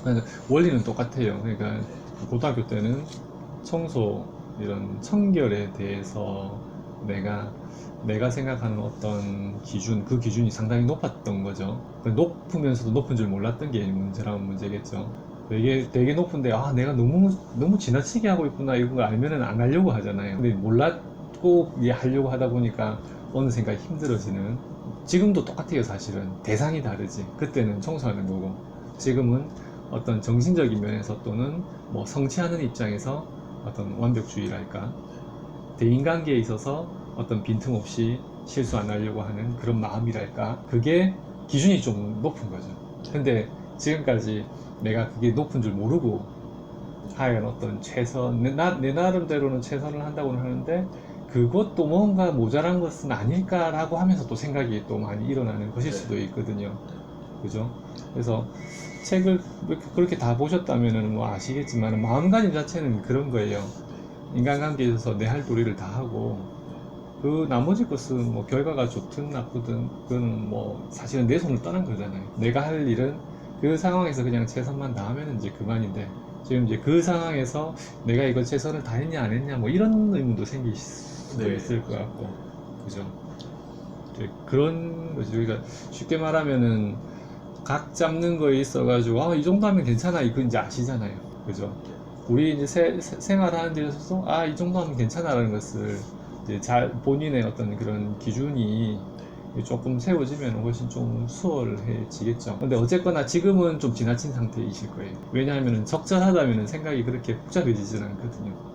그러니까 원리는 똑같아요. 그러니까 고등학교 때는 청소 이런 청결에 대해서 내가 생각하는 어떤 기준, 그 기준이 상당히 높았던 거죠. 높으면서도 높은 줄 몰랐던 게 문제라면 문제겠죠. 되게 높은데, 아, 내가 너무 지나치게 하고 있구나, 이런 거 알면은 안 하려고 하잖아요. 근데 몰랐고, 이게 하려고 하다 보니까 어느샌가 힘들어지는. 지금도 똑같아요, 사실은. 대상이 다르지. 그때는 청소하는 거고, 지금은 어떤 정신적인 면에서 또는 뭐 성취하는 입장에서 어떤 완벽주의랄까, 대인관계에 있어서 어떤 빈틈없이 실수 안 하려고 하는 그런 마음이랄까, 그게 기준이 좀 높은 거죠. 근데 지금까지 내가 그게 높은 줄 모르고 하여간 어떤 내 나름대로는 최선을 한다고는 하는데 그것도 뭔가 모자란 것은 아닐까라고 하면서 또 생각이 또 많이 일어나는 것일 수도 있거든요. 그죠? 그래서 책을 그렇게 다 보셨다면 뭐 아시겠지만 마음가짐 자체는 그런 거예요. 인간관계에 있어서 내 할 도리를 다 하고 그 나머지 것은 뭐 결과가 좋든 나쁘든 그건 뭐 사실은 내 손을 떠난 거잖아요. 내가 할 일은 그 상황에서 그냥 최선만 다하면 이제 그만인데 지금 이제 그 상황에서 내가 이걸 최선을 다했냐 안 했냐 뭐 이런 의문도 생길 수도 네. 있을 것 같고, 그죠? 이제 그런 거죠. 그러니까 쉽게 말하면은 각 잡는 거에 있어가지고 이 정도 하면 괜찮아 이거 이제 아시잖아요. 그죠? 우리 이제 생활하는 데 있어서 이 정도 하면 괜찮아라는 것을 이제 잘 본인의 어떤 그런 기준이 조금 세워지면 훨씬 좀 수월해지겠죠. 근데 어쨌거나 지금은 좀 지나친 상태이실 거예요. 왜냐하면 적절하다면 생각이 그렇게 복잡해지지는 않거든요.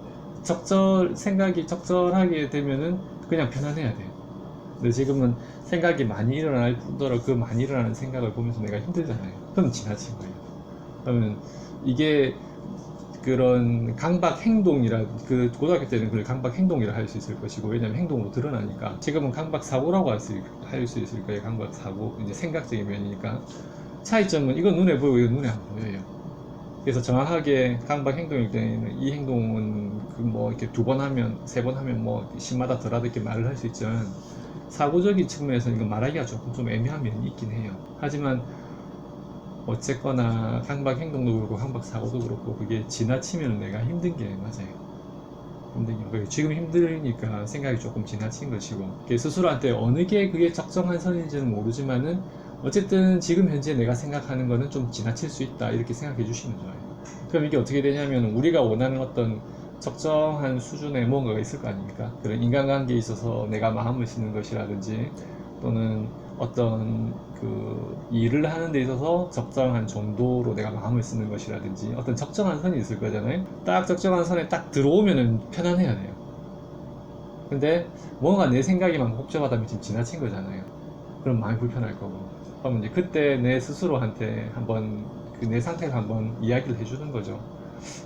생각이 적절하게 되면은 그냥 편안해야 돼요. 근데 지금은 생각이 많이 일어날 뿐더러 그 많이 일어나는 생각을 보면서 내가 힘들잖아요. 그럼 지나친 거예요. 그러면 이게 그런 강박 행동이라, 그 고등학교 때는 그걸 강박 행동이라 할 수 있을 것이고, 왜냐면 행동으로 드러나니까. 지금은 강박 사고라고 할 수 있을 거예요. 강박 사고, 이제 생각적인 면이니까. 차이점은 이건 눈에 보이고 이건 눈에 안 보여요. 그래서 정확하게 강박 행동일 때는 이 행동은 그 뭐 이렇게 2번 하면 3번 하면 뭐 심하다 덜하다 이렇게 말을 할 수 있지만 사고적인 측면에서는 이건 말하기가 조금 좀 애매한 면이 있긴 해요. 하지만 어쨌거나 강박 행동도 그렇고 강박 사고도 그렇고 그게 지나치면 내가 힘든 게 맞아요. 힘든 게 지금 힘드니까 생각이 조금 지나친 것이고 스스로한테 어느 게 그게 적정한 선인지는 모르지만은 어쨌든 지금 현재 내가 생각하는 거는 좀 지나칠 수 있다 이렇게 생각해 주시면 좋아요. 그럼 이게 어떻게 되냐면 우리가 원하는 어떤 적정한 수준의 뭔가가 있을 거 아닙니까? 그런 인간관계에 있어서 내가 마음을 쓰는 것이라든지 또는 어떤 그 일을 하는 데 있어서 적정한 정도로 내가 마음을 쓰는 것이라든지 어떤 적정한 선이 있을 거잖아요. 딱 적정한 선에 딱 들어오면은 편안해야 돼요. 근데 뭔가 내 생각이 막 복잡하다면 지금 지나친 거잖아요. 그럼 마음이 불편할 거고. 그럼 이제 그때 내 스스로한테 한번 그 내 상태를 한번 이야기를 해주는 거죠.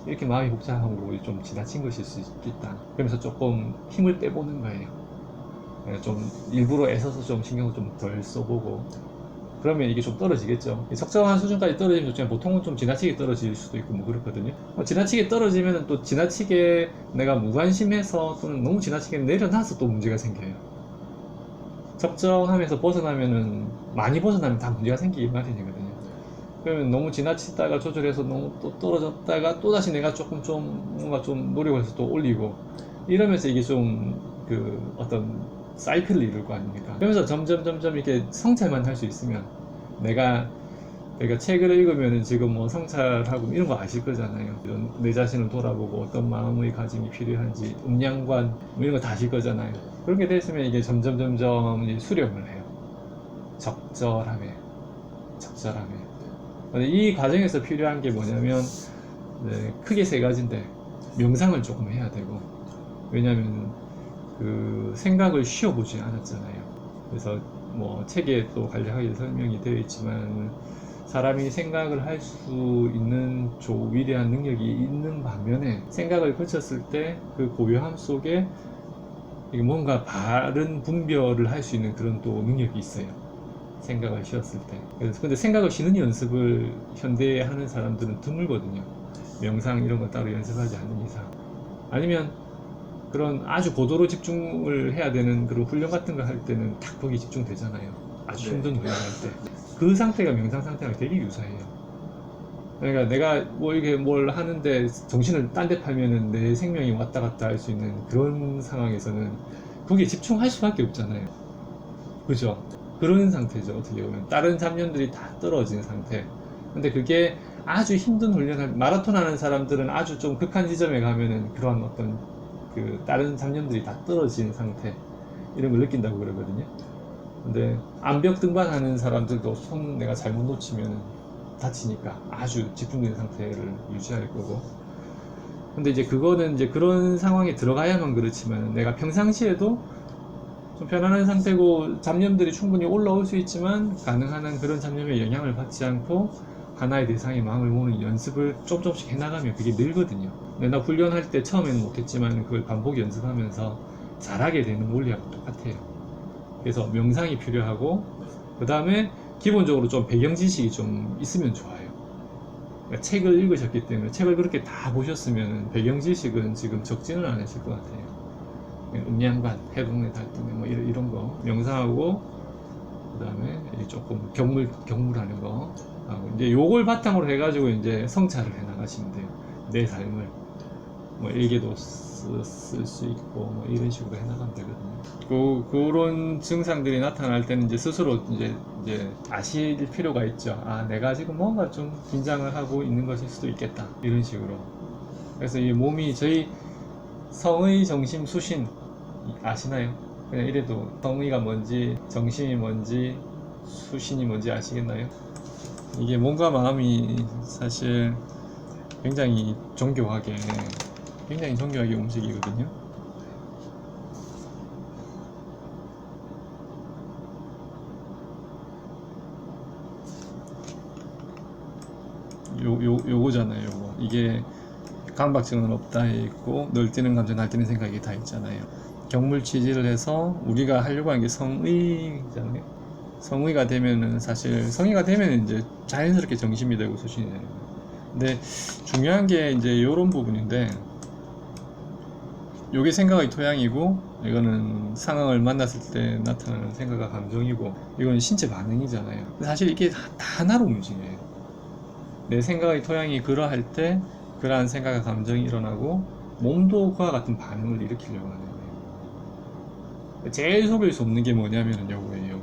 이렇게 마음이 복잡하고 좀 지나친 것일 수 있겠다. 그러면서 조금 힘을 빼보는 거예요. 좀 일부러 애써서 좀 신경을 좀 덜 써보고 그러면 이게 좀 떨어지겠죠. 적정한 수준까지 떨어지면 좋지만 보통은 좀 지나치게 떨어질 수도 있고 뭐 그렇거든요. 지나치게 떨어지면 또 지나치게 내가 무관심해서 또는 너무 지나치게 내려놔서 또 문제가 생겨요. 적정함에서 벗어나면은 많이 벗어나면 다 문제가 생기기 마련이거든요. 그러면 너무 지나치다가 조절해서 너무 또 떨어졌다가 또 다시 내가 조금 좀 뭔가 좀 노력을 해서 또 올리고 이러면서 이게 좀 그 어떤 사이클을 이룰 거 아닙니까? 그러면서 점점 이렇게 성찰만 할 수 있으면 내가 책을 읽으면 지금 뭐 성찰하고 이런 거 아실 거잖아요. 이런 내 자신을 돌아보고 어떤 마음의 가짐이 필요한지 음양관 뭐 이런 거 다 아실 거잖아요. 그렇게 됐으면 이게 점점 수렴을 해요. 적절함에. 근데 이 과정에서 필요한 게 뭐냐면 크게 3가지인데 명상을 조금 해야 되고, 왜냐면 그 생각을 쉬어보지 않았잖아요. 그래서 뭐 책에 또 간략하게 설명이 되어 있지만 사람이 생각을 할 수 있는 위대한 능력이 있는 반면에 생각을 거쳤을 때 그 고요함 속에 뭔가 바른 분별을 할 수 있는 그런 또 능력이 있어요. 생각을 쉬었을 때. 근데 생각을 쉬는 연습을 현대에 하는 사람들은 드물거든요. 명상 이런 거 따로 연습하지 않는 이상. 아니면 그런 아주 고도로 집중을 해야 되는 그런 훈련 같은 거 할 때는 딱 거기 집중되잖아요. 아주 힘든 훈련할 때. 그 상태가 명상 상태랑 되게 유사해요. 그러니까 내가 뭐 이게 뭘 하는데 정신을 딴 데 팔면은 내 생명이 왔다 갔다 할 수 있는 그런 상황에서는 거기에 집중할 수밖에 없잖아요. 그죠? 그런 상태죠. 어떻게 보면 다른 잡념들이 다 떨어진 상태. 근데 그게 아주 힘든 훈련을, 마라톤 하는 사람들은 아주 좀 극한 지점에 가면은 그런 어떤 그 다른 잡념들이 다 떨어진 상태, 이런 걸 느낀다고 그러거든요. 근데 암벽 등반하는 사람들도 손 내가 잘못 놓치면 다치니까 아주 집중된 상태를 유지할 거고. 근데 이제 그거는 이제 그런 상황에 들어가야만 그렇지만, 내가 평상시에도 좀 편안한 상태고 잡념들이 충분히 올라올 수 있지만 가능한 한 그런 잡념에 영향을 받지 않고 하나의 대상에 마음을 모으는 연습을 조금씩 해나가면 그게 늘거든요. 근데 나 훈련할 때 처음에는 못했지만 그걸 반복 연습하면서 잘하게 되는 원리하고 똑같아요. 그래서 명상이 필요하고, 그 다음에 기본적으로 좀 배경 지식이 좀 있으면 좋아요. 그러니까 책을 읽으셨기 때문에 책을 그렇게 다 보셨으면 배경 지식은 지금 적지는 않으실 것 같아요. 음양반, 해동내 달동네 뭐 이런 거 명상하고, 그 다음에 조금 경물하는 거 하고, 이제 요걸 바탕으로 해가지고 이제 성찰을 해 나가시면 돼요. 내 삶을 뭐 일기도 쓸 수 있고 뭐 이런 식으로 해 나가면 되거든요. 그런 증상들이 나타날 때는 이제 스스로 이제 아실 필요가 있죠. 아, 내가 지금 뭔가 좀 긴장을 하고 있는 것일 수도 있겠다, 이런 식으로. 그래서 이 몸이, 저희 성의, 정심, 수신 아시나요? 그냥 이래도 성의가 뭔지 정심이 뭔지 수신이 뭔지 아시겠나요? 이게 몸과 마음이 사실 굉장히 정교하게 움직이거든요. 요거잖아요. 요거. 이게 강박증은 없다에 있고 널뛰는 감정, 날뛰는 생각이 다 있잖아요. 경물 취지를 해서 우리가 하려고 하는 게 성의잖아요. 성의가 되면은, 사실 성의가 되면 이제 자연스럽게 정심이 되고 수신이 되는 거예요. 근데 중요한 게 이제 이런 부분인데, 요게 생각의 토양이고, 이거는 상황을 만났을 때 나타나는 생각과 감정이고, 이건 신체 반응이잖아요. 사실 이게 다 하나로 움직여요. 내 생각의 토양이 그러할 때 그러한 생각과 감정이 일어나고, 몸도 그와 같은 반응을 일으키려고 하는 거예요. 제일 속일 수 없는 게 뭐냐면 요거예요.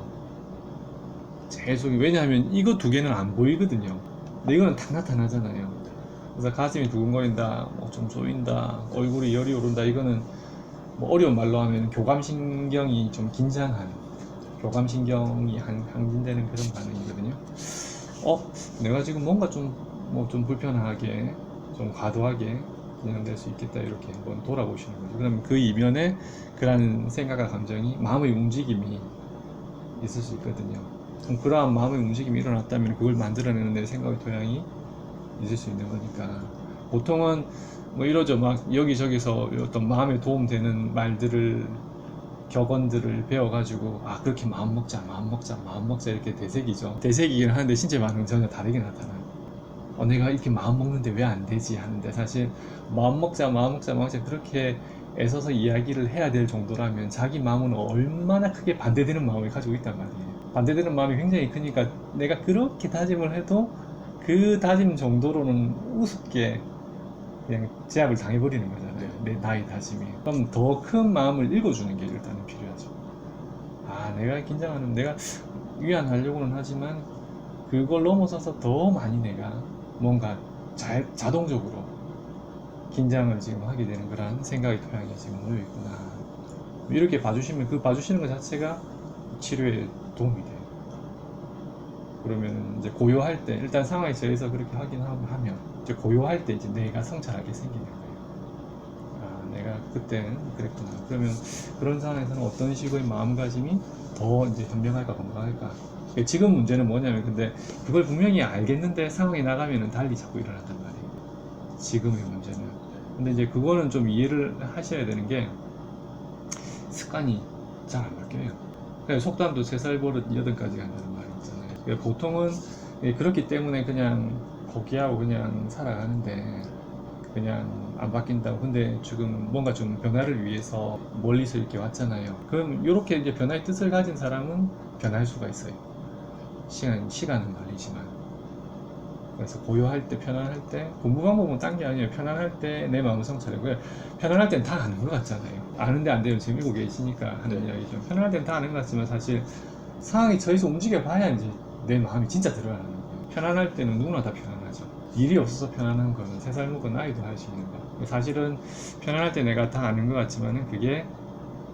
제일 속이, 왜냐하면 이거 두 개는 안 보이거든요. 근데 이거는 다 나타나잖아요. 그래서 가슴이 두근거린다, 뭐 좀 쏘인다, 얼굴이 열이 오른다, 이거는 뭐 어려운 말로 하면 교감신경이 좀 긴장한, 교감신경이 항진되는 그런 반응이거든요. 내가 지금 뭔가 좀 불편하게, 좀 과도하게 진행될 수 있겠다, 이렇게 한번 돌아보시는 거죠. 그러면 그 이면에 그러한 생각과 감정이, 마음의 움직임이 있을 수 있거든요. 그럼 그러한 마음의 움직임이 일어났다면 그걸 만들어내는 내 생각의 토양이 있을 수 있는 거니까. 보통은 뭐 이러죠. 막 여기저기서 어떤 마음에 도움되는 말들을, 격언들을 배워가지고, 아, 그렇게 마음 먹자 이렇게 되새기죠. 되새기긴 하는데 신체 반응은 전혀 다르게 나타나요. 내가 이렇게 마음 먹는데 왜 안 되지 하는데, 사실 마음 먹자 그렇게 애써서 이야기를 해야 될 정도라면 자기 마음은 얼마나 크게 반대되는 마음을 가지고 있단 말이에요. 반대되는 마음이 굉장히 크니까 내가 그렇게 다짐을 해도 그 다짐 정도로는 우습게 그냥 제압을 당해버리는 거잖아요. 내 나의 다짐이. 그럼 더 큰 마음을 읽어주는 게 일단은 필요하죠. 아, 내가 긴장하는, 내가 위안하려고는 하지만 그걸 넘어서서 더 많이 내가 뭔가 자동적으로 긴장을 지금 하게 되는 그런 생각의 토양이 지금 놓여 있구나. 이렇게 봐주시면, 그 봐주시는 것 자체가 치료에 도움이 돼요. 그러면 이제 고요할 때, 일단 상황에 처해서 그렇게 하면 이제 고요할 때 이제 내가 성찰하게 생기는 거예요. 아, 내가 그때는 그랬구나. 그러면 그런 상황에서는 어떤 식의 마음가짐이 더 이제 현명할까, 건강할까. 지금 문제는 뭐냐면, 근데 그걸 분명히 알겠는데 상황에 나가면은 달리 자꾸 일어난단 말이에요. 지금의 문제는. 근데 이제 그거는 좀 이해를 하셔야 되는 게, 습관이 잘 안 바뀌어요. 속담도 3살 버릇 8가지 간다는 말이 있잖아요. 보통은 그렇기 때문에 그냥 포기하고 그냥 살아가는데, 그냥 안 바뀐다고. 근데 지금 뭔가 좀 변화를 위해서 멀리서 이렇게 왔잖아요. 그럼 이렇게 이제 변화의 뜻을 가진 사람은 변할 수가 있어요. 시간은 걸리지만. 그래서 고요할 때, 편안할 때, 공부 방법은 딴 게 아니에요. 편안할 때 내 마음을 성찰하고요. 편안할 땐 다 아는 것 같잖아요. 아는데 안 돼요. 지금 7계시니까 하는 네. 이야기죠. 편안할 땐 다 아는 것 같지만 사실 상황이 저에서 움직여 봐야 이제 내 마음이 진짜 드러나는 거예요. 편안할 때는 누구나 다 편안하죠. 일이 없어서 편안한 거는 3살 먹은 아이도 할 수 있는 거. 사실은 편안할 때 내가 다 아는 것 같지만은 그게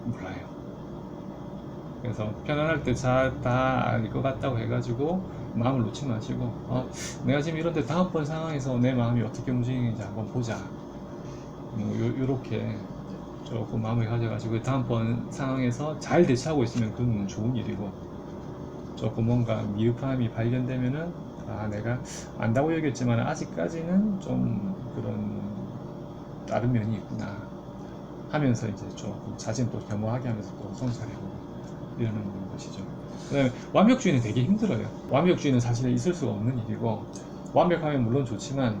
몰라요. 그래서 편안할 때 다 알 것 같다고 해가지고 마음을 놓지 마시고 내가 지금 이런데 다음번 상황에서 내 마음이 어떻게 움직이는지 한번 보자. 뭐 요렇게 조금 마음을 가져가지고 다음번 상황에서 잘 대처하고 있으면 그건 좋은 일이고 조금 뭔가 미흡함이 발견되면은 내가 안다고 여겼지만 아직까지는 좀 그런 다른 면이 있구나 하면서 이제 조금 자신 또 겸허하게 하면서 또 성찰해보고 이러는 것이죠. 그다음에 완벽주의는 되게 힘들어요. 완벽주의는 사실 있을 수가 없는 일이고 완벽하면 물론 좋지만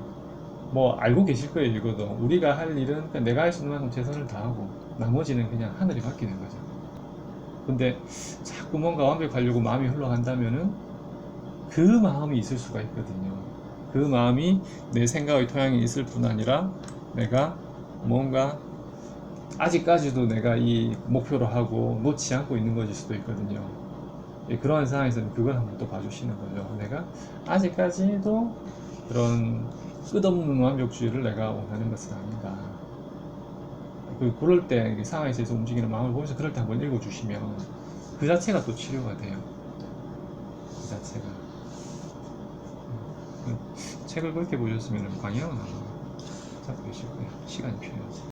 뭐 알고 계실 거예요. 이거도 우리가 할 일은 그냥 내가 할 수 있는 만큼 최선을 다하고 나머지는 그냥 하늘이 맡기는 거죠. 근데 자꾸 뭔가 완벽하려고 마음이 흘러간다면은 그 마음이 있을 수가 있거든요. 그 마음이 내 생각의 토양이 있을 뿐 아니라 내가 뭔가 아직까지도 내가 이 목표로 하고 놓지 않고 있는 것일 수도 있거든요. 그러한 상황에서는 그걸 한번 또 봐주시는 거죠. 내가 아직까지도 그런 끝없는 완벽주의를 내가 원하는 것은 아닌가. 그럴 때 상황에 대해서 움직이는 마음을 보면서 그럴 때 한번 읽어주시면 그 자체가 또 치료가 돼요. 그 자체가. 책을 그렇게 보셨으면 방향은 아마 잡고 계실 거예요. 시간이 필요하지.